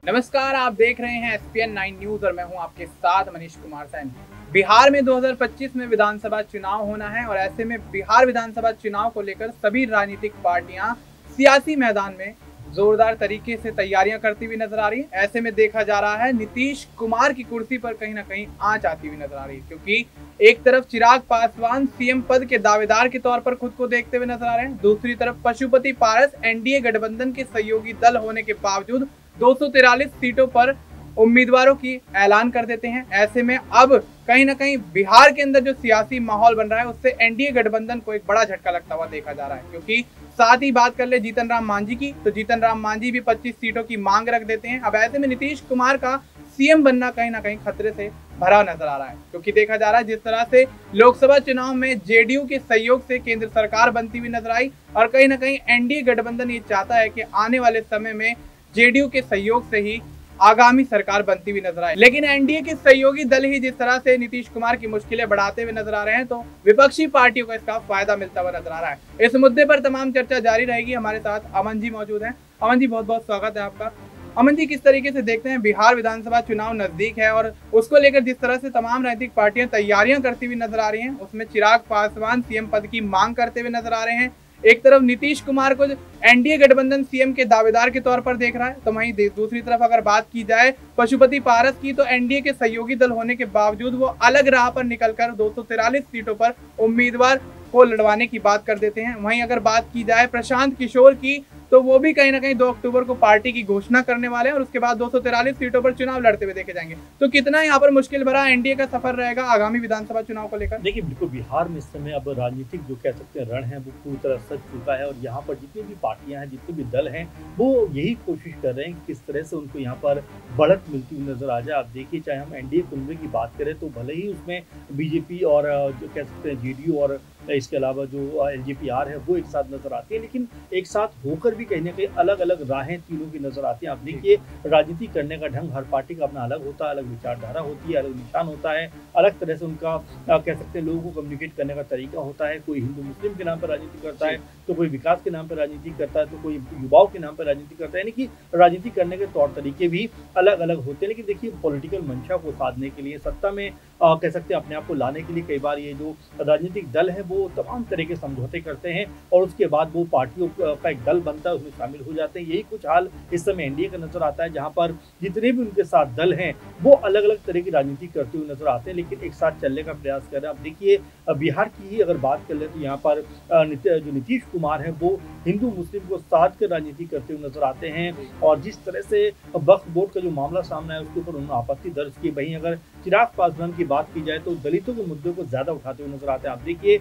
नमस्कार, आप देख रहे हैं SPN 9 न्यूज और मैं हूं आपके साथ मनीष कुमार सैनी। बिहार में 2025 में विधानसभा चुनाव होना है और ऐसे में बिहार विधानसभा चुनाव को लेकर सभी राजनीतिक पार्टियां सियासी मैदान में जोरदार तरीके से तैयारियां करती हुई नजर आ रही है। ऐसे में देखा जा रहा है नीतीश कुमार की कुर्सी पर कहीं ना कहीं आंच आती हुई नजर आ रही है, क्योंकि एक तरफ चिराग पासवान सीएम पद के दावेदार के तौर पर खुद को देखते हुए नजर आ रहे हैं, दूसरी तरफ पशुपति पारस एनडीए गठबंधन के सहयोगी दल होने के बावजूद 243 सीटों पर उम्मीदवारों की ऐलान कर देते हैं। ऐसे में अब कहीं ना कहीं बिहार के अंदर जो सियासी माहौल बन रहा है उससे एनडीए गठबंधन को एक बड़ा झटका लगता हुआ देखा जा रहा है, क्योंकि साथ ही बात कर ले जीतन राम मांझी की, तो जीतन राम मांझी भी 25 सीटों की मांग रख देते हैं। अब ऐसे में नीतीश कुमार का सीएम बनना कहीं ना कहीं खतरे से भरा नजर आ रहा है, क्योंकि देखा जा रहा है जिस तरह से लोकसभा चुनाव में जेडीयू के सहयोग से केंद्र सरकार बनती हुई नजर आई और कहीं ना कहीं एनडीए गठबंधन ये चाहता है कि आने वाले समय में जेडीयू के सहयोग से ही आगामी सरकार बनती हुई नजर आए। लेकिन एनडीए के सहयोगी दल ही जिस तरह से नीतीश कुमार की मुश्किलें बढ़ाते हुए नजर आ रहे हैं, तो विपक्षी पार्टियों को इसका फायदा मिलता हुआ नजर आ रहा है। इस मुद्दे पर तमाम चर्चा जारी रहेगी। हमारे साथ अमन जी मौजूद हैं। अमन जी, बहुत बहुत स्वागत है आपका। अमन जी, किस तरीके से देखते हैं बिहार विधानसभा चुनाव नजदीक है और उसको लेकर जिस तरह से तमाम राजनीतिक पार्टियां तैयारियां करती हुई नजर आ रही हैं, उसमें चिराग पासवान सीएम पद की मांग करते हुए नजर आ रहे हैं। एक तरफ नीतीश कुमार को एनडीए गठबंधन सीएम के दावेदार के तौर पर देख रहा है, तो वहीं दूसरी तरफ अगर बात की जाए पशुपति पारस की, तो एनडीए के सहयोगी दल होने के बावजूद वो अलग राह पर निकलकर 243 सीटों पर उम्मीदवार को लड़वाने की बात कर देते हैं। वहीं अगर बात की जाए प्रशांत किशोर की, तो वो भी कहीं ना कहीं 2 अक्टूबर को पार्टी की घोषणा करने वाले हैं और उसके बाद 243 सीटों पर चुनाव लड़ते हुए देखे जाएंगे। तो कितना यहाँ पर मुश्किल भरा एनडीए का सफर रहेगा आगामी विधानसभा चुनाव को लेकर? देखिए, बिल्कुल बिहार में इस समय अब राजनीतिक जो कह सकते हैं रण है वो पूरी तरह सज चुका है और यहाँ पर जितनी भी पार्टियां हैं, जितने भी दल हैं, वो यही कोशिश कर रहे हैं कि किस तरह से उनको यहाँ पर बढ़त मिलती हुई नजर आ जाए। आप देखिए, चाहे हम एनडीए कुनबे की बात करें तो भले ही उसमें बीजेपी और जो कह सकते हैं जेडीयू और इसके अलावा जो एलजेपीआर है वो एक साथ नजर आती है, लेकिन एक साथ होकर भी कहीं ना कहीं अलग अलग राहें तीनों की नजर आती हैं। आप देखिए, राजनीति करने का ढंग हर पार्टी का अपना अलग होता है, अलग विचारधारा होती है, अलग निशान होता है, अलग तरह से उनका कह सकते हैं लोगों को कम्युनिकेट करने का तरीका होता है। कोई हिंदू मुस्लिम के नाम पर राजनीति करता है, तो कोई विकास के नाम पर राजनीति करता है, तो कोई युवाओं के नाम पर राजनीति करता है। यानी कि राजनीति करने के तौर तरीके भी अलग अलग होते हैं। लेकिन देखिए, पॉलिटिकल मंशा को साधने के लिए, सत्ता में कह सकते हैं अपने आप को लाने के लिए कई बार ये जो राजनीतिक दल है वो तमाम तरह के समझौते करते हैं और उसके बाद वो पार्टियों का एक दल बनता है, उसमें शामिल हो जाते हैं। यही कुछ हाल इस समय एनडीए का नजर आता है, जहां पर जितने भी उनके साथ दल हैं वो अलग अलग तरह की राजनीति करते हुए नजर आते हैं, लेकिन एक साथ चलने का प्रयास कर रहे हैं। अब देखिए, बिहार की ही अगर बात कर ले तो यहाँ पर जो नीतीश कुमार है वो हिंदू मुस्लिम को साथ कर राजनीति करते हुए नजर आते हैं और जिस तरह से वक्फ बोर्ड का जो मामला सामने आया उसके ऊपर उन्होंने आपत्ति दर्ज की। वहीं अगर चिराग पासवान की बात की जाए तो दलितों के मुद्दों को ज्यादा उठाते हुए नजर आते हैं। आप देखिए,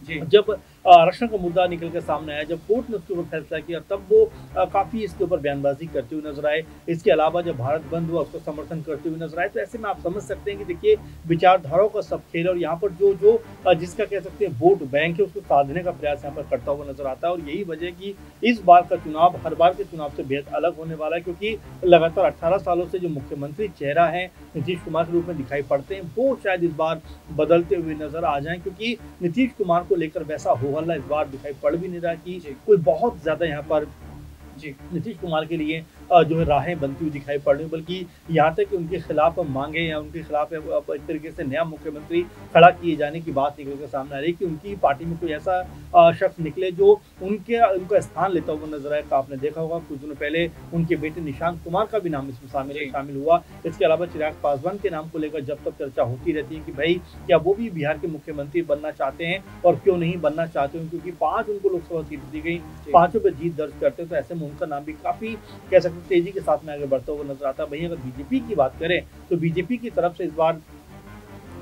जब आरक्षण का मुद्दा निकल के सामने आया, जब कोर्ट ने उसके ऊपर फैसला किया, तब वो काफी इसके ऊपर बयानबाजी करते हुए नजर आए। इसके अलावा जब भारत बंद हुआ उसका समर्थन करते हुए नजर आए। तो ऐसे में आप समझ सकते हैं कि देखिए, विचारधाराओं का सब खेल और यहाँ पर जो जिसका कह सकते हैं वोट बैंक है उसको साधने का प्रयास यहाँ पर करता हुआ नजर आता है। और यही वजह की इस बार का चुनाव हर बार के चुनाव से बेहद अलग होने वाला है, क्योंकि लगातार 18 सालों से जो मुख्यमंत्री चेहरा है नीतीश कुमार के रूप में दिखाई पड़ते हैं, वो शायद इस बार बदलते हुए नजर आ जाए, क्योंकि नीतीश कुमार को लेकर वैसा हो हल्ला इस बार दिखाई पड़ भी नहीं रहा कि कोई बहुत ज्यादा यहाँ पर नीतीश कुमार के लिए जो है राहें बनती हुई दिखाई पड़ रही, बल्कि यहाँ तक कि उनके खिलाफ मांगे या उनके खिलाफ एक तरीके से नया मुख्यमंत्री खड़ा किए जाने की बात निकल कर सामने आ रही है कि उनकी पार्टी में कोई ऐसा शख्स निकले जो उनका स्थान लेता हुआ नजर आए। आपने देखा होगा कुछ दिनों पहले उनके बेटे निशांत कुमार का भी नाम इसमें शामिल हुआ। इसके अलावा चिराग पासवान के नाम को लेकर जब तक चर्चा होती रहती है कि भाई क्या वो भी बिहार के मुख्यमंत्री बनना चाहते हैं और क्यों नहीं बनना चाहते हैं, क्योंकि 5 उनको लोकसभा सीट दी गई, 5 पे जीत दर्ज करते हैं, तो ऐसे में उनका नाम भी काफी कह सकते तेजी के साथ में आगे बढ़ता हुआ नजर आता है। वहीं अगर बीजेपी की बात करें तो बीजेपी की तरफ से इस बार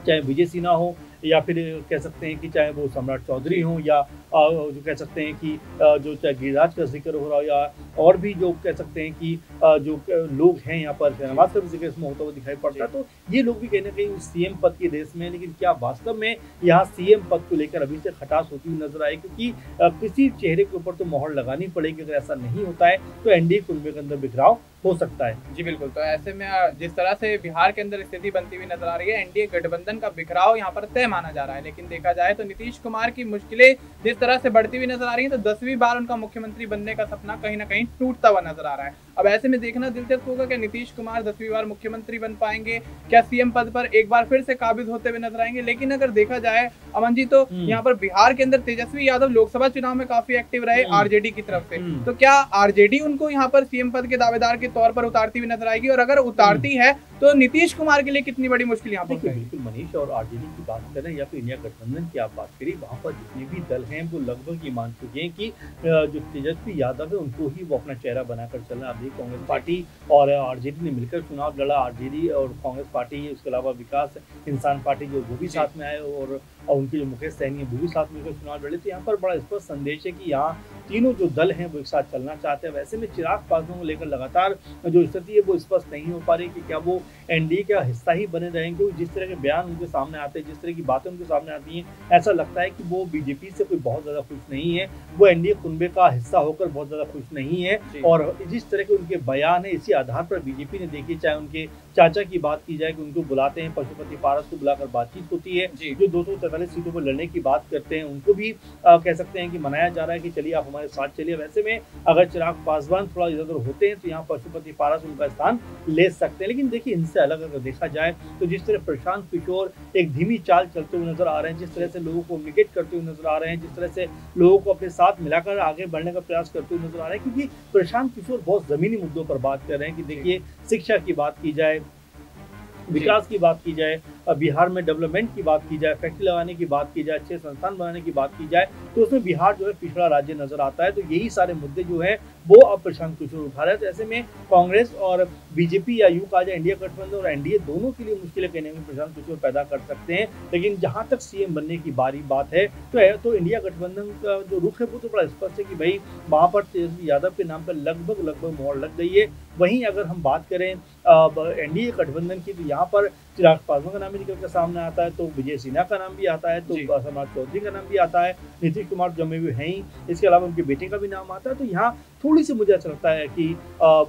चाहे विजय सिन्हा हो या फिर कह सकते हैं कि चाहे वो सम्राट चौधरी हो या जो कह सकते हैं कि जो चाहे गिरिराज का जिक्र हो रहा हो या और भी जो कह सकते हैं कि जो लोग हैं यहाँ पर शहनवाज का भी जिक्र इसमें होता हुआ दिखाई पड़ता है, तो ये लोग भी कहीं ना कहीं सीएम पद की रेस में। लेकिन क्या वास्तव में यहाँ सीएम पद को लेकर अभी से खटास होती हुई नजर आए, क्योंकि किसी चेहरे के ऊपर तो मोहर लगानी पड़ेगी। अगर ऐसा नहीं होता है तो एनडीए कुनबे के अंदर बिखराव हो सकता है। जी बिल्कुल। तो ऐसे में जिस तरह से बिहार के अंदर स्थिति बनती हुई नजर आ रही है, एनडीए गठबंधन का बिखराव यहाँ पर तय माना जा रहा है। लेकिन देखा जाए तो नीतीश कुमार की मुश्किलें जिस तरह से बढ़ती हुई नजर आ रही है, तो 10वीं बार उनका मुख्यमंत्री बनने का सपना कहीं ना कहीं टूटता हुआ नजर आ रहा है। अब ऐसे में देखना दिलचस्प होगा कि नीतीश कुमार 10वीं बार मुख्यमंत्री बन पाएंगे, क्या सीएम पद पर एक बार फिर से काबिज होते हुए नजर आएंगे। लेकिन अगर देखा जाए अमन जी, तो यहाँ पर बिहार के अंदर तेजस्वी यादव लोकसभा चुनाव में काफी एक्टिव रहे आरजेडी की तरफ से, तो क्या आरजेडी उनको यहाँ पर सीएम पद के दावेदार के तौर पर उतारती हुई नजर आएगी, और अगर उतारती है तो नीतीश कुमार के लिए कितनी बड़ी मुश्किल यहाँ पर? बिल्कुल मनीष, और आरजेडी की बात करें या फिर इंडिया गठबंधन की आप बात करिए, वहाँ पर जितने भी दल हैं वो लगभग ये मान चुके हैं कि जो तेजस्वी यादव है उनको ही वो अपना चेहरा बनाकर चलना। अभी कांग्रेस पार्टी और आरजेडी ने मिलकर चुनाव लड़ा, आरजेडी और कांग्रेस पार्टी, उसके अलावा विकास इंसान पार्टी जो वो भी साथ में आए और उनके जो मुकेश सहनी है वो भी साथ मिलकर चुनाव लड़े। तो यहाँ पर बड़ा स्पष्ट संदेश है कि यहाँ तीनों जो दल हैं वो एक साथ चलना चाहते हैं। वैसे में चिराग पासवान को लेकर लगातार जो स्थिति है वो स्पष्ट नहीं हो पा रही कि क्या वो एनडीए का हिस्सा ही बने रहेंगे। जिस तरह के बयान उनके सामने आते हैं, जिस तरह की बातें उनके सामने आती हैं, ऐसा लगता है कि वो बीजेपी से कोई बहुत ज़्यादा खुश नहीं है, वो एनडीए कुनबे का हिस्सा होकर बहुत ज़्यादा खुश नहीं है। और जिस तरह के उनके बयान है, इसी आधार पर बीजेपी ने देखिए, चाहे उनके चाचा की बात की जाए कि उनको बुलाते हैं, पशुपति पारस को बुलाकर बातचीत होती है, जो 243 सीटों पर लड़ने की बात करते हैं, उनको भी कह सकते हैं कि मनाया जा रहा है कि चलिए आप हमारे साथ चलिए। वैसे में अगर चिराग पासवान थोड़ा इधर उधर होते हैं तो यहाँ पशुपति पारस उनका स्थान ले सकते हैं। लेकिन देखिए, इनसे अलग अगर देखा जाए तो जिस तरह प्रशांत किशोर एक धीमी चाल चलते हुए नजर आ रहे हैं, जिस तरह से लोगों को कम्युनिकेट करते हुए नजर आ रहे हैं, जिस तरह से लोगों को अपने साथ मिलाकर आगे बढ़ने का प्रयास करते हुए नजर आ रहे हैं, क्योंकि प्रशांत किशोर बहुत जमीनी मुद्दों पर बात कर रहे हैं कि देखिए, शिक्षा की बात की जाए, विकास की बात की जाए, बिहार में डेवलपमेंट की बात की जाए, फैक्ट्री लगाने की बात की जाए, अच्छे संस्थान बनाने की बात की जाए, तो उसमें बिहार जो है पिछड़ा राज्य नजर आता है। तो यही सारे मुद्दे जो है वो अब प्रशांत किशोर उठा रहे हैं। तो ऐसे में कांग्रेस और बीजेपी या यूं कहा जाए इंडिया गठबंधन और एनडीए दोनों के लिए मुश्किलें कहने में प्रशांत किशोर पैदा कर सकते हैं। लेकिन जहां तक सीएम बनने की बात है तो इंडिया गठबंधन का जो रुख है वो तो बड़ा स्पष्ट है कि भाई वहां पर तेजस्वी यादव के नाम पर लगभग मोहर लग गई है। वहीं अगर हम बात करें एनडीए गठबंधन की, तो यहाँ पर चिराग पासवान का नाम भी निकल कर सामने आता है, तो विजय सिन्हा का नाम भी आता है, तो समाज चौधरी का नाम भी आता है, नीतीश कुमार जमे हुए हैं ही, इसके अलावा उनके बेटे का भी नाम आता है। तो यहाँ थोड़ी सी मुझे ऐसा लगता है कि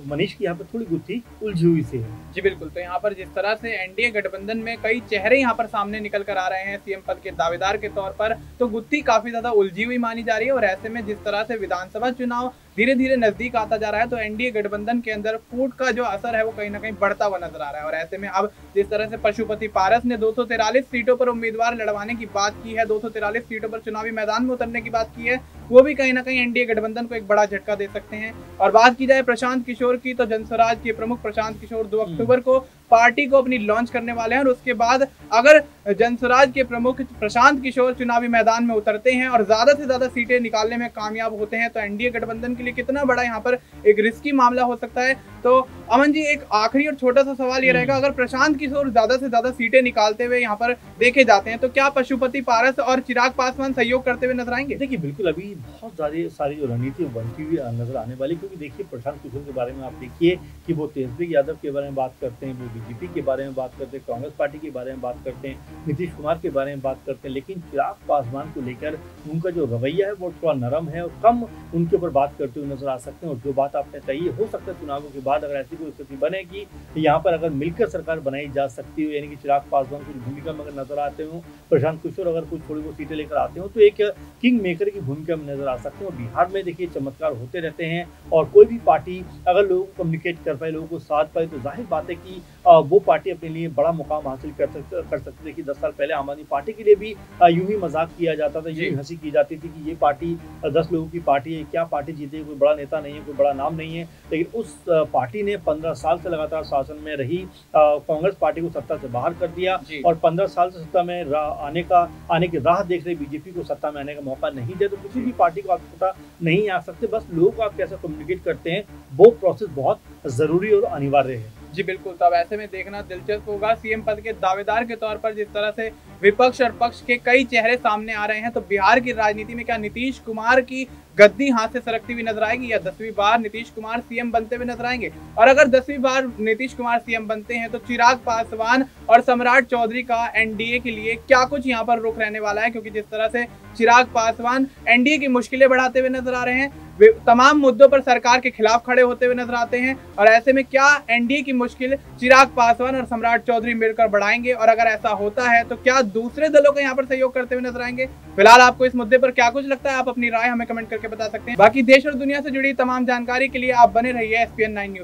मनीष की यहाँ पर थोड़ी गुत्थी उलझी हुई सी है। जी बिल्कुल, तो यहाँ पर जिस तरह से एनडीए गठबंधन में कई चेहरे यहाँ पर सामने निकल कर आ रहे हैं सीएम पद के दावेदार के तौर पर, तो गुत्थी काफी ज्यादा उलझी हुई मानी जा रही है। और ऐसे में जिस तरह से विधानसभा चुनाव धीरे धीरे नजदीक आता जा रहा है, तो एनडीए गठबंधन के अंदर फूट का जो असर है वो कहीं ना कहीं बढ़ता हुआ नजर आ रहा है। और ऐसे में अब जिस तरह से पशुपति पारस ने 243 सीटों पर उम्मीदवार लड़वाने की बात की है, 243 सीटों पर चुनावी मैदान में उतरने की बात की है, वो भी कहीं ना कहीं एनडीए गठबंधन को एक बड़ा झटका दे सकते हैं। और बात की जाए प्रशांत किशोर की, तो जनस्वराज के प्रमुख प्रशांत किशोर 2 अक्टूबर को पार्टी को अपनी लॉन्च करने वाले हैं। और उसके बाद अगर जनस्वराज के प्रमुख प्रशांत किशोर चुनावी मैदान में उतरते हैं और ज्यादा से ज्यादा सीटें निकालने में कामयाब होते हैं, तो एनडीए गठबंधन के लिए कितना बड़ा यहाँ पर एक रिस्की मामला हो सकता है। तो अमन जी, एक आखिरी और छोटा सा सवाल ये रहेगा, अगर प्रशांत किशोर ज्यादा से ज्यादा सीटें निकालते हुए यहाँ पर देखे जाते हैं, तो क्या पशुपति पारस और चिराग पासवान सहयोग करते हुए नजर आएंगे? देखिए, बिल्कुल अभी बहुत सारी जो रणनीति बनती हुई नजर आने वाली, क्योंकि देखिए प्रशांत किशोर के बारे में आप देखिए कि वो तेजस्वी यादव के बारे में बात करते हैं, वो बीजेपी के बारे में बात करते हैं, कांग्रेस पार्टी के बारे में बात करते हैं, नीतीश कुमार के बारे में बात करते हैं, लेकिन चिराग पासवान को लेकर उनका जो रवैया है वो थोड़ा नरम है और कम उनके ऊपर बात करते हुए नजर आ सकते हैं। और जो बात आपने कही, हो सकता है चुनावों के बाद अगर ऐसी कोई स्थिति बने कि यहाँ पर अगर मिलकर सरकार बनाई जा सकती हो, यानी कि चिराग पासवान की भूमिका में अगर नजर आते हो, प्रशांत किशोर अगर कुछ थोड़ी बहुत सीटें लेकर आते हो, तो एक किंग मेकर की भूमिका में नजर आ सकते हैं। और बिहार में देखिए चमत्कार होते रहते हैं, और कोई भी पार्टी अगर लोगों को कम्युनिकेट कर पाए, लोगों को साथ पाए, तो जाहिर बात है कि वो पार्टी अपने लिए बड़ा मुकाम हासिल कर सकती है। कि 10 साल पहले आम आदमी पार्टी के लिए भी यूं ही मजाक किया जाता था, यूं ही हंसी की जाती थी कि ये पार्टी 10 लोगों की पार्टी है, क्या पार्टी जीते, कोई बड़ा नेता नहीं है, कोई बड़ा नाम नहीं है। लेकिन उस पार्टी ने 15 साल से लगातार शासन में रही कांग्रेस पार्टी को सत्ता से बाहर कर दिया, और 15 साल से सत्ता में आने की राह देख रहे बीजेपी को सत्ता में आने का मौका नहीं दिया। तो किसी भी पार्टी को आप सत्ता नहीं आ सकते, बस लोगों को आप कैसे कम्युनिकेट करते हैं वो प्रोसेस बहुत जरूरी और अनिवार्य है। जी बिल्कुल, तब ऐसे में देखना दिलचस्प होगा सीएम पद के दावेदार के तौर पर जिस तरह से विपक्ष और पक्ष के कई चेहरे सामने आ रहे हैं, तो बिहार की राजनीति में क्या नीतीश कुमार की गद्दी हाथ से सरकती हुई नजर आएगी, या 10वीं बार नीतीश कुमार सीएम बनते हुए नजर आएंगे? और अगर 10वीं बार नीतीश कुमार सीएम बनते हैं, तो चिराग पासवान और सम्राट चौधरी का एनडीए के लिए क्या कुछ यहाँ पर रुख रहने वाला है? क्योंकि जिस तरह से चिराग पासवान एनडीए की मुश्किलें बढ़ाते हुए नजर आ रहे हैं, वे तमाम मुद्दों पर सरकार के खिलाफ खड़े होते हुए नजर आते हैं। और ऐसे में क्या एनडीए की मुश्किल चिराग पासवान और सम्राट चौधरी मिलकर बढ़ाएंगे, और अगर ऐसा होता है तो क्या दूसरे दलों का यहाँ पर सहयोग करते हुए नजर आएंगे? फिलहाल आपको इस मुद्दे पर क्या कुछ लगता है, आप अपनी राय हमें कमेंट करके बता सकते हैं। बाकी देश और दुनिया से जुड़ी तमाम जानकारी के लिए आप बने रहिए SPN9 न्यूज।